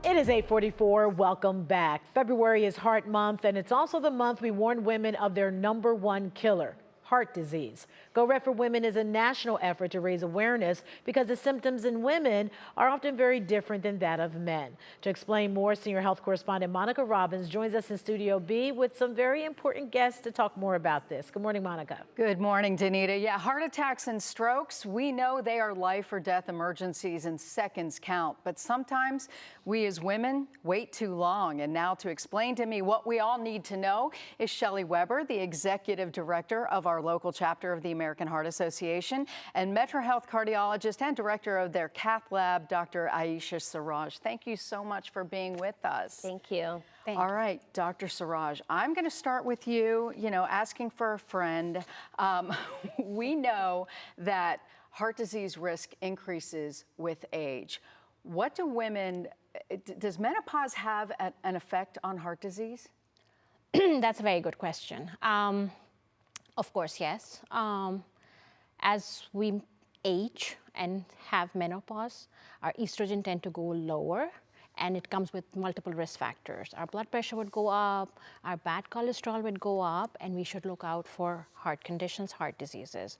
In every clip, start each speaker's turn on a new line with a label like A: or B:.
A: It is 8:44. Welcome back. February is Heart Month, and it's also the month we warn women of their #1 killer, heart disease. Go Red for Women is a national effort to raise awareness because the symptoms in women are often very different than that of men. To explain more, senior health correspondent Monica Robbins joins us in Studio B with some very important guests to talk more about this. Good morning, Monica.
B: Good morning, Danita. Yeah, heart attacks and strokes, we know they are life or death emergencies and seconds count, but sometimes we as women wait too long. And now to explain to me what we all need to know is Shelley Weber, the executive director of our local chapter of the American Heart Association, and MetroHealth cardiologist and director of their cath lab, Dr. Aisha Siraj. Thank you so much for being with us.
C: Thank you.
B: All right, Dr. Siraj, I'm going to start with you, asking for a friend. We know that heart disease risk increases with age. What do women, does menopause have an effect on heart disease?
C: That's a very good question. Of course, yes. As we age and have menopause, our estrogen tend to go lower, and it comes with multiple risk factors. Our blood pressure would go up, our bad cholesterol would go up, and we should look out for heart conditions, heart diseases.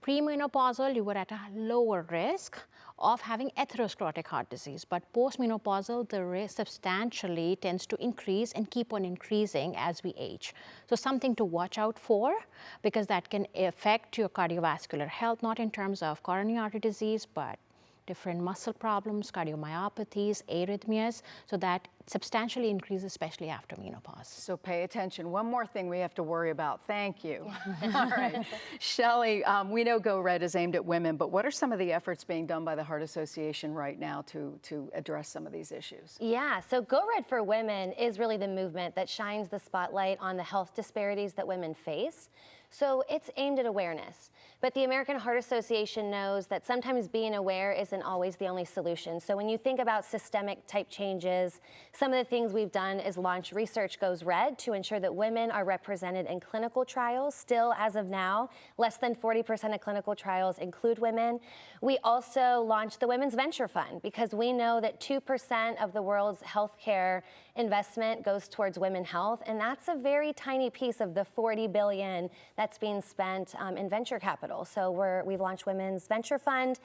C: Premenopausal, you were at a lower risk of having atherosclerotic heart disease, but postmenopausal, the risk substantially tends to increase and keep on increasing as we age. So something to watch out for, because that can affect your cardiovascular health, not in terms of coronary artery disease, but different muscle problems, cardiomyopathies, arrhythmias, so that substantially increases, especially after menopause.
B: So pay attention. One more thing we have to worry about. Thank you. All right. Shelley, we know Go Red is aimed at women, but what are some of the efforts being done by the Heart Association right now to address some of these issues?
D: Yeah, so Go Red for Women is really the movement that shines the spotlight on the health disparities that women face. So it's aimed at awareness. But the American Heart Association knows that sometimes being aware isn't always the only solution. So when you think about systemic type changes, some of the things we've done is launch Research Goes Red to ensure that women are represented in clinical trials. Still, as of now, less than 40% of clinical trials include women. We also launched the Women's Venture Fund because we know that 2% of the world's healthcare investment goes towards women's health, and that's a very tiny piece of the 40 billion that's being spent in venture capital. So we've launched Women's Venture Fund,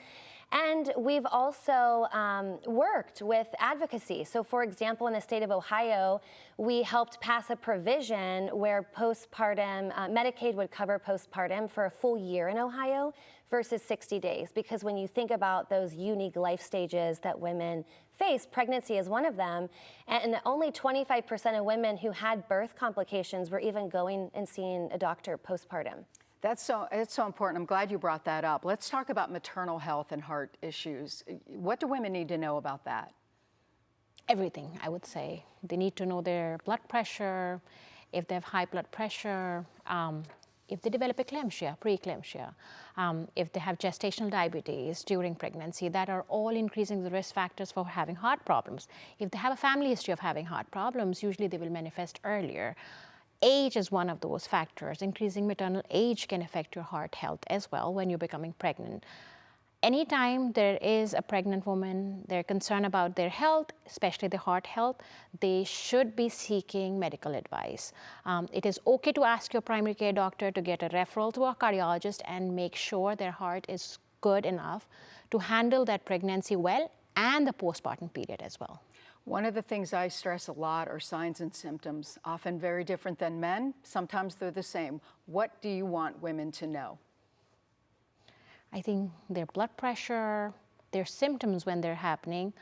D: and we've also worked with advocacy. So for example, in the state of Ohio, we helped pass a provision where postpartum, Medicaid would cover postpartum for a full year in Ohio versus 60 days. Because when you think about those unique life stages that women face, pregnancy is one of them, and only 25% of women who had birth complications were even going and seeing a doctor postpartum.
B: It's so important. I'm glad you brought that up. Let's talk about maternal health and heart issues. What do women need to know about that?
C: Everything, I would say. They need to know their blood pressure, if they have high blood pressure, if they develop eclampsia, preeclampsia, if they have gestational diabetes during pregnancy, that are all increasing the risk factors for having heart problems. If they have a family history of having heart problems, usually they will manifest earlier. Age is one of those factors. Increasing maternal age can affect your heart health as well when you're becoming pregnant. Anytime there is a pregnant woman, they're concerned about their health, especially their heart health, they should be seeking medical advice. It is okay to ask your primary care doctor to get a referral to a cardiologist and make sure their heart is good enough to handle that pregnancy well and the postpartum period as well.
B: One of the things I stress a lot are signs and symptoms, often very different than men. Sometimes they're the same. What do you want women to know?
C: I think their blood pressure, their symptoms when they're happening.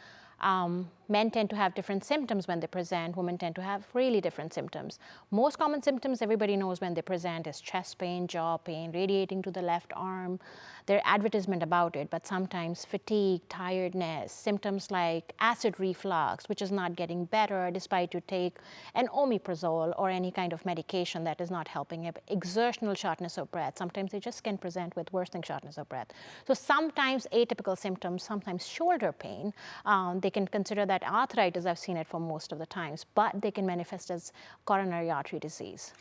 C: Men tend to have different symptoms when they present. Women tend to have really different symptoms. Most common symptoms everybody knows when they present is chest pain, jaw pain, radiating to the left arm. There are advertisements about it, but sometimes fatigue, tiredness, symptoms like acid reflux, which is not getting better despite you take an omeprazole or any kind of medication that is not helping it. Exertional shortness of breath. Sometimes they just can present with worsening shortness of breath. So sometimes atypical symptoms, sometimes shoulder pain. They can consider that arthritis. I've seen it for most of the times, but they can manifest as coronary artery disease.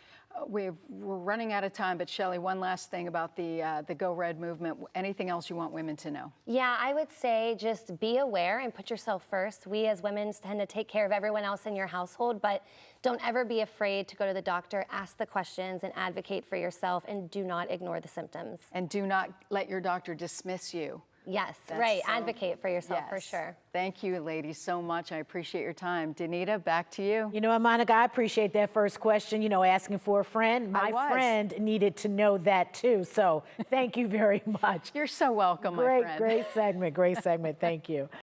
B: We're running out of time, but Shelley, one last thing about the Go Red movement. Anything else you want women to know?
D: Yeah, I would say just be aware and put yourself first. We as women tend to take care of everyone else in your household, but don't ever be afraid to go to the doctor, ask the questions, and advocate for yourself, and do not ignore the symptoms.
B: And do not let your doctor dismiss you.
D: Yes,
B: That's
D: right.
B: so-
D: Advocate for yourself for
B: Yes.
D: sure.
B: Thank you, ladies, so much. I appreciate your time. Danita, back to you.
A: You know what, Monica, I appreciate that first question, you know, asking for a friend.
B: I
A: My
B: was.
A: friend needed to know that too, so thank you very much.
B: You're so welcome, my
A: Great,
B: friend.
A: great segment, thank you.